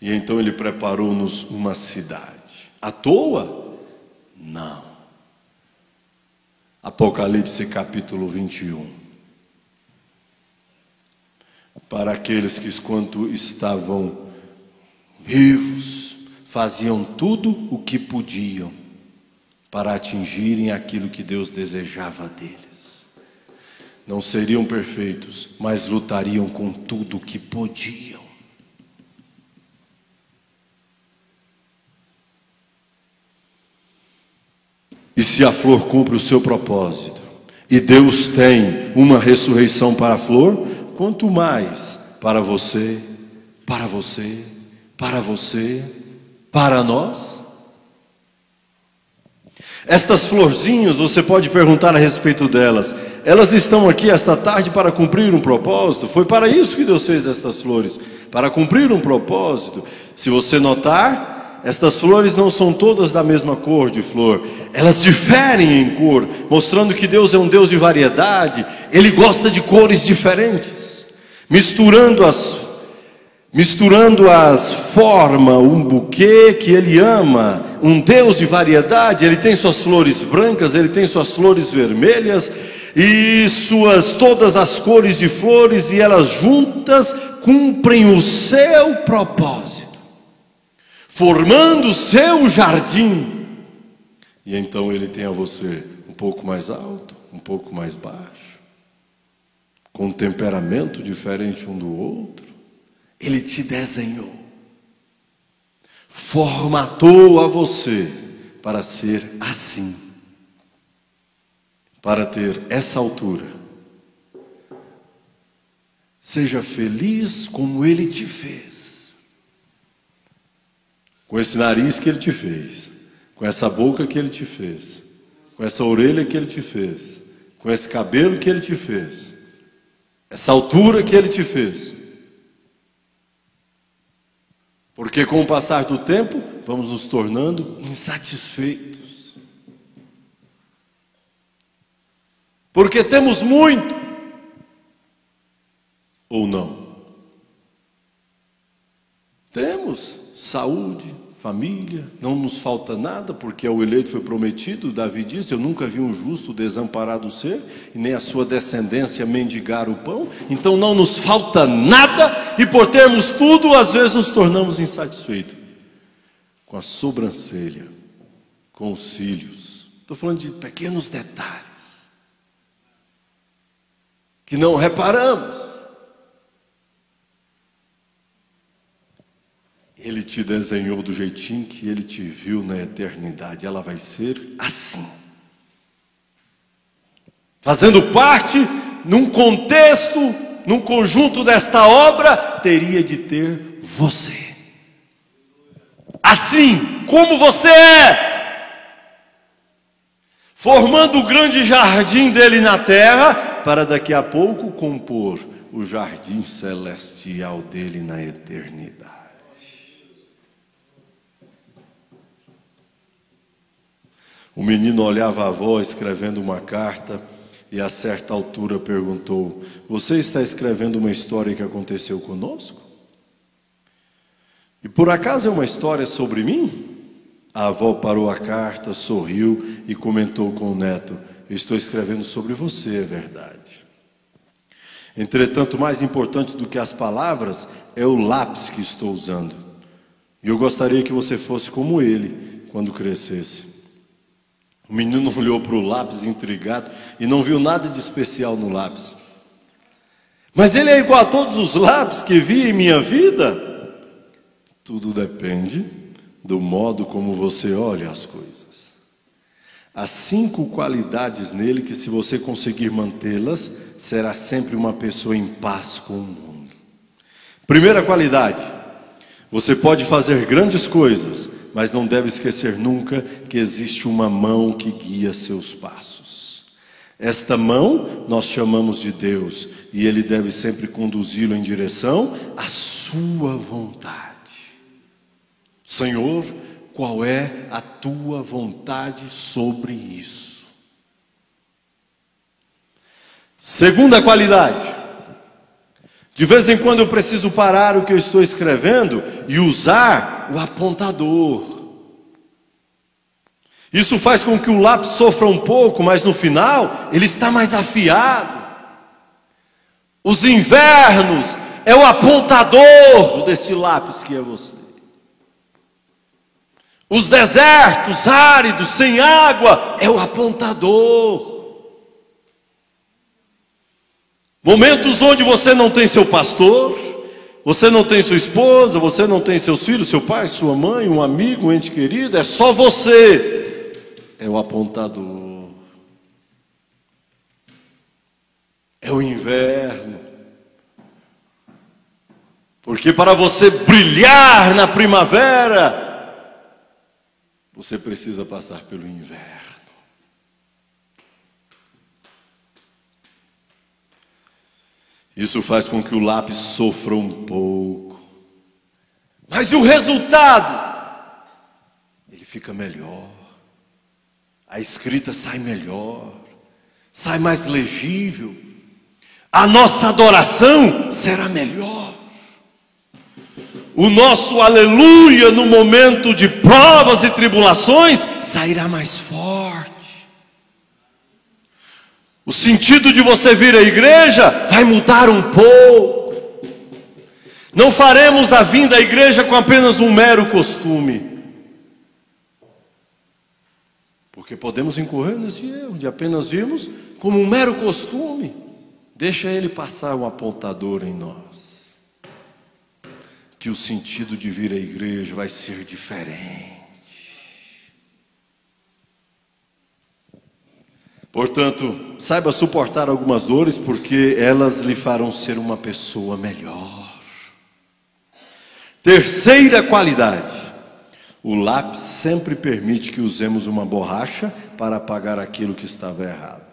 E então Ele preparou-nos uma cidade. À toa? Não. Apocalipse capítulo 21. Para aqueles que, quando estavam vivos, faziam tudo o que podiam para atingirem aquilo que Deus desejava deles. Não seriam perfeitos, mas lutariam com tudo o que podiam. E se a flor cumpre o seu propósito, e Deus tem uma ressurreição para a flor, quanto mais para você, para você, para você, para nós. Estas florzinhas, você pode perguntar a respeito delas. Elas estão aqui esta tarde para cumprir um propósito. Foi para isso que Deus fez estas flores, para cumprir um propósito. Se você notar, estas flores não são todas da mesma cor de flor. Elas diferem em cor, mostrando que Deus é um Deus de variedade. Ele gosta de cores diferentes. Misturando as forma um buquê que Ele ama, um Deus de variedade. Ele tem suas flores brancas, Ele tem suas flores vermelhas e todas as cores de flores, e elas juntas cumprem o seu propósito, formando o seu jardim. E então Ele tem a você um pouco mais alto, um pouco mais baixo, com um temperamento diferente um do outro. Ele te desenhou, formatou a você para ser assim, para ter essa altura. Seja feliz como Ele te fez, com esse nariz que Ele te fez, com essa boca que Ele te fez, com essa orelha que Ele te fez, com esse cabelo que Ele te fez, essa altura que Ele te fez. Porque com o passar do tempo, vamos nos tornando insatisfeitos. Porque temos muito, ou não? Temos saúde, família, não nos falta nada, porque ao eleito foi prometido. Davi disse: eu nunca vi um justo desamparado ser, e nem a sua descendência mendigar o pão. Então não nos falta nada, e por termos tudo, às vezes nos tornamos insatisfeitos. Com a sobrancelha, com os cílios. Estou falando de pequenos detalhes que não reparamos. Ele te desenhou do jeitinho que Ele te viu na eternidade. Ela vai ser assim. Fazendo parte, num contexto, num conjunto desta obra, teria de ter você. Assim como você é. Formando o grande jardim dele na terra, para daqui a pouco compor o jardim celestial dele na eternidade. O menino olhava a avó escrevendo uma carta e a certa altura perguntou: você está escrevendo uma história que aconteceu conosco? E por acaso é uma história sobre mim? A avó parou a carta, sorriu e comentou com o neto: eu estou escrevendo sobre você, é verdade. Entretanto, mais importante do que as palavras é o lápis que estou usando. E eu gostaria que você fosse como ele quando crescesse. O menino olhou para o lápis intrigado e não viu nada de especial no lápis. Mas ele é igual a todos os lápis que vi em minha vida? Tudo depende do modo como você olha as coisas. Há 5 qualidades nele que, se você conseguir mantê-las, será sempre uma pessoa em paz com o mundo. Primeira qualidade: você pode fazer grandes coisas, mas não deve esquecer nunca que existe uma mão que guia seus passos. Esta mão nós chamamos de Deus, e Ele deve sempre conduzi-lo em direção à sua vontade. Senhor, qual é a tua vontade sobre isso? Segunda qualidade: de vez em quando eu preciso parar o que eu estou escrevendo e usar o apontador. Isso faz com que o lápis sofra um pouco, mas no final ele está mais afiado. Os invernos é o apontador desse lápis que é você. Os desertos áridos, sem água, é o apontador. Momentos onde você não tem seu pastor, você não tem sua esposa, você não tem seus filhos, seu pai, sua mãe, um amigo, um ente querido, é só você. É o apontador. É o inverno. Porque para você brilhar na primavera, você precisa passar pelo inverno. Isso faz com que o lápis sofra um pouco. Mas e o resultado? Ele fica melhor. A escrita sai melhor. Sai mais legível. A nossa adoração será melhor. O nosso aleluia no momento de provas e tribulações sairá mais forte. O sentido de você vir à igreja vai mudar um pouco. Não faremos a vinda à igreja com apenas um mero costume. Porque podemos incorrer nesse erro de apenas virmos como um mero costume. Deixa ele passar um apontador em nós. Que o sentido de vir à igreja vai ser diferente. Portanto, saiba suportar algumas dores, porque elas lhe farão ser uma pessoa melhor. Terceira qualidade: o lápis sempre permite que usemos uma borracha para apagar aquilo que estava errado.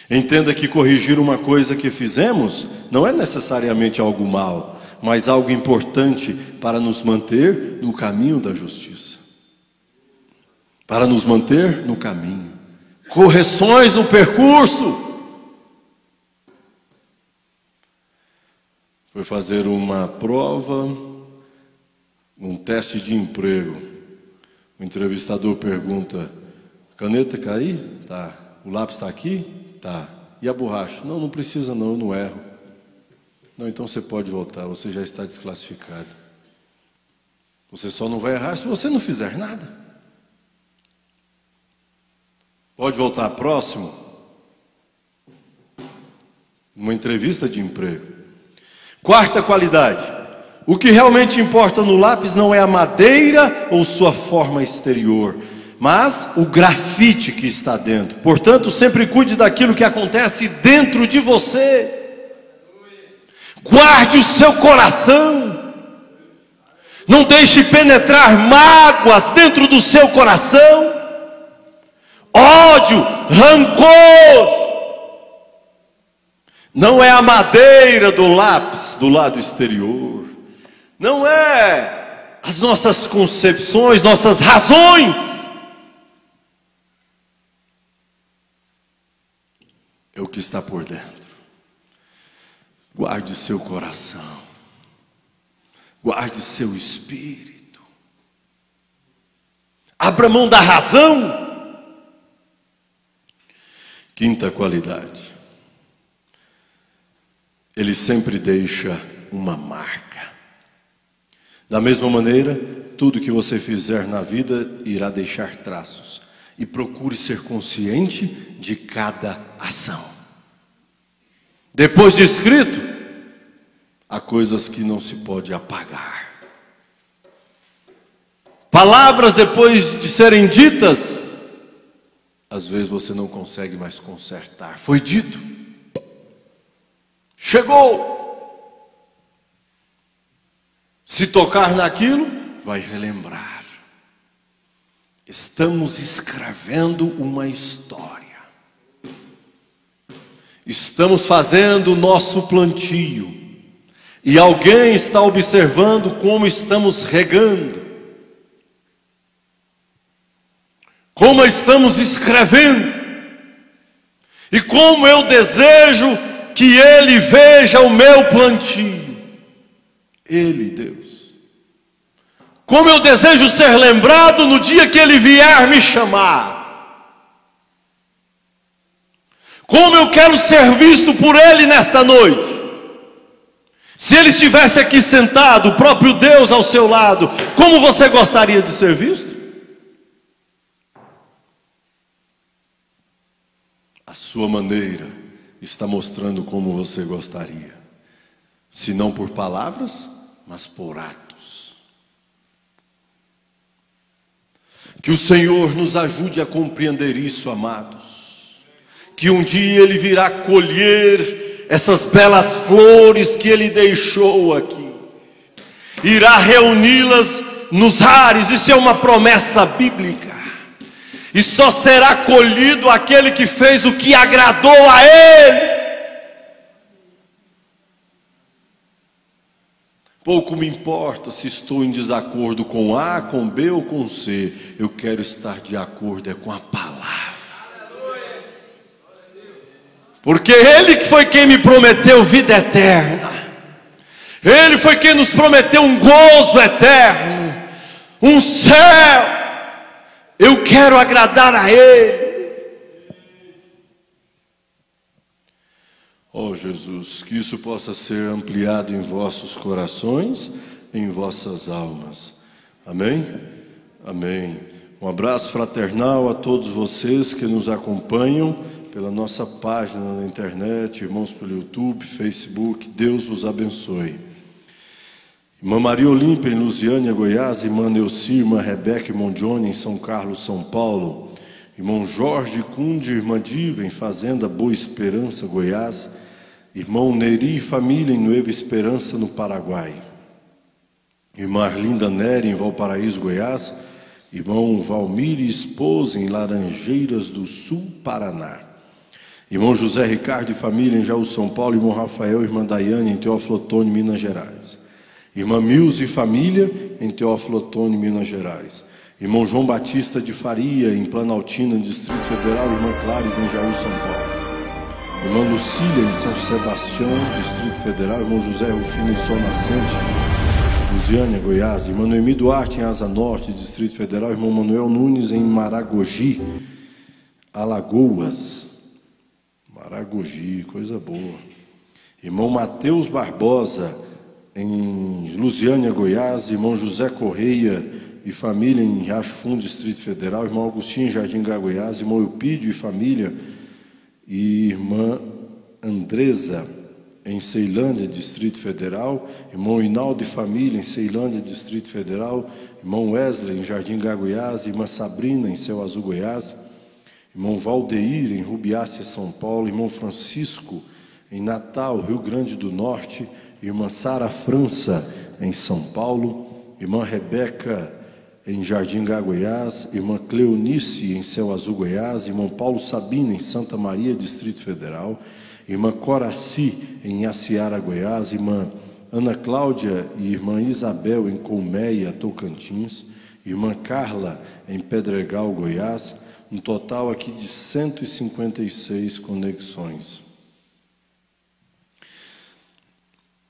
Entenda que corrigir uma coisa que fizemos não é necessariamente algo mal, mas algo importante para nos manter no caminho da justiça. Para nos manter no caminho. Correções no percurso. Foi fazer uma prova, um teste de emprego. O entrevistador pergunta: caneta está aí? Tá. O lápis está aqui? Tá. E a borracha? Não, não precisa não, eu não erro. Não, então você pode voltar, você já está desclassificado. Você só não vai errar se você não fizer nada. Pode voltar próximo. Uma entrevista de emprego. Quarta qualidade: O que realmente importa no lápis não é a madeira ou sua forma exterior, mas o grafite que está dentro. Portanto, sempre cuide daquilo que acontece dentro de você. Guarde o seu coração. Não deixe penetrar mágoas dentro do seu coração. Ódio, rancor. Não é a madeira do lápis do lado exterior. Não é as nossas concepções, nossas razões. É o que está por dentro. Guarde seu coração. Guarde seu espírito. Abra mão da razão. Quinta qualidade. Ele sempre deixa uma marca. Da mesma maneira, tudo que você fizer na vida irá deixar traços. E procure ser consciente de cada ação. Depois de escrito, há coisas que não se pode apagar. Palavras depois de serem ditas, às vezes você não consegue mais consertar. Foi dito. Chegou. Se tocar naquilo, vai relembrar. Estamos escrevendo uma história. Estamos fazendo o nosso plantio. E alguém está observando como estamos regando. Como estamos escrevendo. E como eu desejo que Ele veja o meu plantio. Ele, Deus. Como eu desejo ser lembrado no dia que Ele vier me chamar. Como eu quero ser visto por Ele nesta noite. Se Ele estivesse aqui sentado, o próprio Deus ao seu lado, como você gostaria de ser visto? A sua maneira está mostrando como você gostaria. Se não por palavras, mas por atos. Que o Senhor nos ajude a compreender isso, amados. Que um dia Ele virá colher essas belas flores que Ele deixou aqui. Irá reuni-las nos ares, isso é uma promessa bíblica. E só será colhido aquele que fez o que agradou a Ele. Pouco me importa se estou em desacordo com A, com B ou com C. Eu quero estar de acordo com a palavra. Porque Ele que foi quem me prometeu vida eterna. Ele foi quem nos prometeu um gozo eterno. Um céu. Eu quero agradar a Ele. Oh Jesus, que isso possa ser ampliado em vossos corações, em vossas almas. Amém? Amém. Um abraço fraternal a todos vocês que nos acompanham pela nossa página na internet, irmãos pelo YouTube, Facebook. Deus vos abençoe. Irmã Maria Olímpia em Lusiânia, Goiás. Irmã Neuci, irmã Rebeca, irmão Johnny em São Carlos, São Paulo. Irmão Jorge Cunde, irmã Diva em Fazenda Boa Esperança, Goiás. Irmão Neri e família em Nueva Esperança, no Paraguai. Irmã Arlinda Nery em Valparaíso, Goiás. Irmão Valmir e esposa em Laranjeiras do Sul, Paraná. Irmão José Ricardo e família em Jaú, São Paulo. Irmão Rafael e irmã Daiane em Teófilo Otoni, Minas Gerais. Irmã Milza e família em Teófilo Otoni, Minas Gerais. Irmão João Batista de Faria em Planaltina, Distrito Federal. Irmã Clares em Jaú, São Paulo. Irmã Lucília em São Sebastião, Distrito Federal. Irmão José Rufino em Sol Nascente, Lusiânia, Goiás. Irmã Noemi Duarte em Asa Norte, Distrito Federal. Irmão Manuel Nunes em Maragogi, Alagoas. Maragogi, coisa boa. Irmão Mateus Barbosa em Lusiânia, Goiás. Irmão José Correia e família em Riacho Fundo, Distrito Federal. Irmão Agostinho em Jardim Goiás. Irmão Eupídio e família. E irmã Andresa em Ceilândia, Distrito Federal, irmão Hinaldo e família em Ceilândia, Distrito Federal, irmão Wesley em Jardim Goiás, irmã Sabrina em Céu Azul, Goiás, irmão Valdeir em Rubiácea, São Paulo, irmão Francisco em Natal, Rio Grande do Norte, irmã Sara França em São Paulo, irmã Rebeca em Jardim Goiás, irmã Cleonice em Céu Azul, Goiás, irmão Paulo Sabina em Santa Maria, Distrito Federal, irmã Coraci em Aciara, Goiás, irmã Ana Cláudia e irmã Isabel em Colmeia, Tocantins, irmã Carla em Pedregal, Goiás, um total aqui de 156 conexões.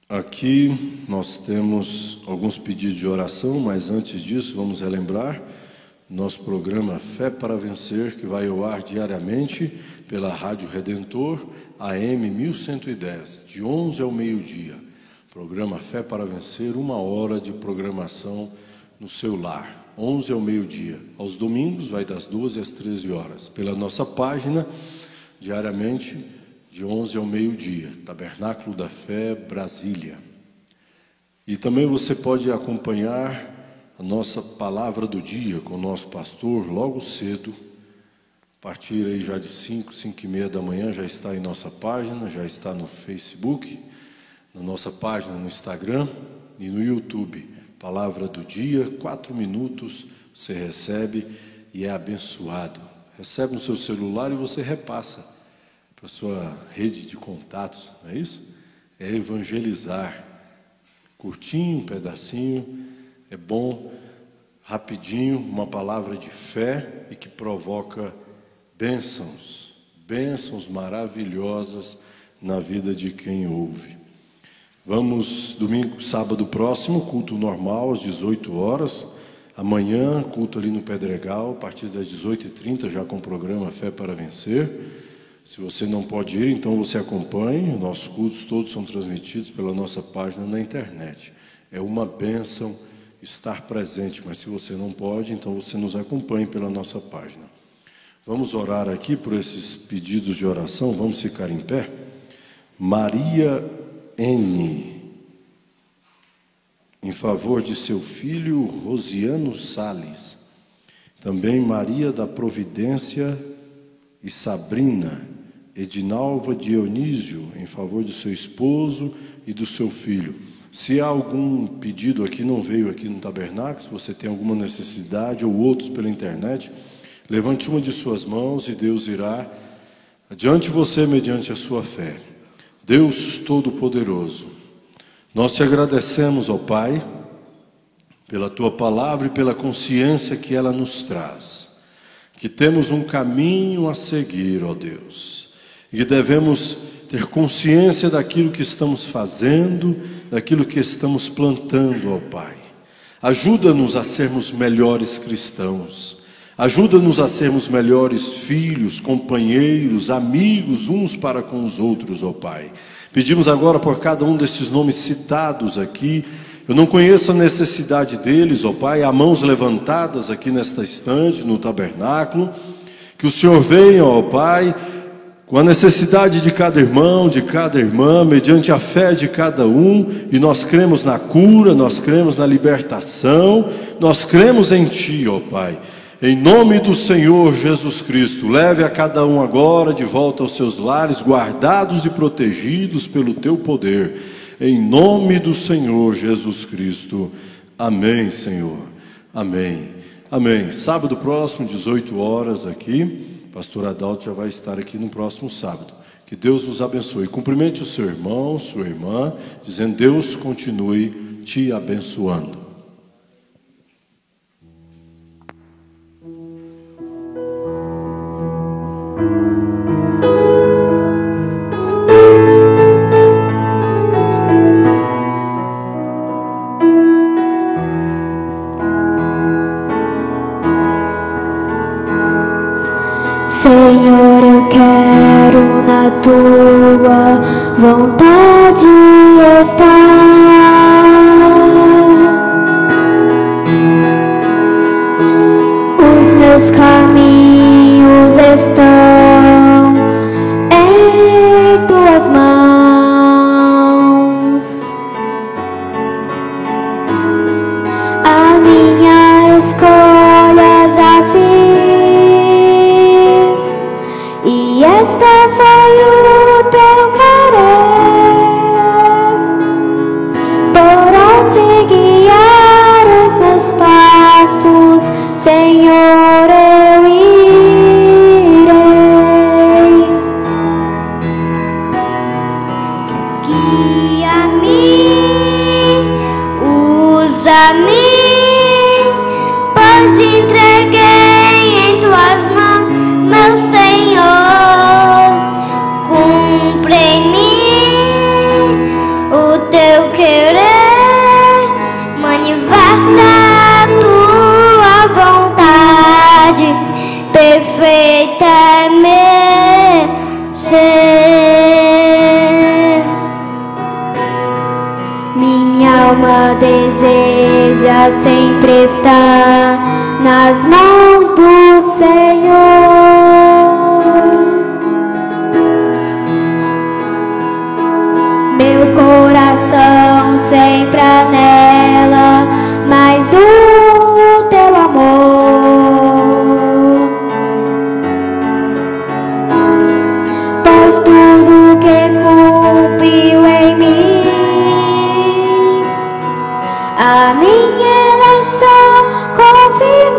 Aqui nós temos alguns pedidos de oração, mas antes disso vamos relembrar nosso programa Fé para Vencer, que vai ao ar diariamente pela Rádio Redentor, AM 1110, de 11 ao meio-dia. Programa Fé para Vencer, 1 hora de programação no seu lar, 11 ao meio-dia. Aos domingos vai das 12 às 13 horas. Pela nossa página, diariamente, de 11 ao meio-dia, Tabernáculo da Fé, Brasília. E também você pode acompanhar a nossa palavra do dia com o nosso pastor logo cedo, a partir aí já de 5h da manhã, já está em nossa página, já está no Facebook, na nossa página no Instagram e no YouTube. Palavra do dia, 4 minutos, você recebe e é abençoado. Recebe no seu celular e você repassa para a sua rede de contatos, não é isso? É evangelizar. Curtinho, um pedacinho, é bom, rapidinho, uma palavra de fé e que provoca bênçãos, bênçãos maravilhosas na vida de quem ouve. Vamos, sábado próximo, culto normal às 18 horas. Amanhã, culto ali no Pedregal, a partir das 18h30, já com o programa Fé para Vencer. Se você não pode ir, então você acompanhe. Nossos cultos todos são transmitidos pela nossa página na internet. É uma bênção estar presente, mas se você não pode, então você nos acompanhe pela nossa página. Vamos orar aqui por esses pedidos de oração. Vamos ficar em pé. Maria N, em favor de seu filho Rosiano Sales. Também Maria da Providência e Sabrina Edinalva Dionísio, em favor de seu esposo e do seu filho. Se há algum pedido aqui, não veio aqui no tabernáculo, se você tem alguma necessidade, ou outros pela internet, levante uma de suas mãos e Deus irá adiante de você mediante a sua fé. Deus Todo-Poderoso, nós te agradecemos, ó Pai, pela Tua Palavra e pela consciência que ela nos traz, que temos um caminho a seguir, ó Deus, e que devemos ter consciência daquilo que estamos fazendo, daquilo que estamos plantando, ó Pai. Ajuda-nos a sermos melhores cristãos, ajuda-nos a sermos melhores filhos, companheiros, amigos uns para com os outros, ó Pai. Pedimos agora por cada um desses nomes citados aqui. Eu não conheço a necessidade deles, ó Pai. Há mãos levantadas aqui nesta estante, no tabernáculo. Que o Senhor venha, ó Pai, com a necessidade de cada irmão, de cada irmã, mediante a fé de cada um. E nós cremos na cura, nós cremos na libertação, nós cremos em Ti, ó Pai. Em nome do Senhor Jesus Cristo, leve a cada um agora de volta aos seus lares, guardados e protegidos pelo Teu poder. Em nome do Senhor Jesus Cristo. Amém, Senhor. Amém. Amém. Sábado próximo, 18 horas aqui. Pastor Adalto já vai estar aqui no próximo sábado. Que Deus nos abençoe. Cumprimente o seu irmão, sua irmã, dizendo: Deus continue te abençoando. Senhor, eu quero na Tua vontade estar. Os meus caminhos estão em Tuas mãos. a mim, pois entreguei em tuas mãos, meu Senhor. Cumpre em mim o teu querer, manifesta a tua vontade, perfeita é meu ser. Minha alma deseja sempre estar nas mãos do Senhor. Meu coração sempre anela mais do teu amor, pois tudo que cumpriu em mim, a minha eleição confirma.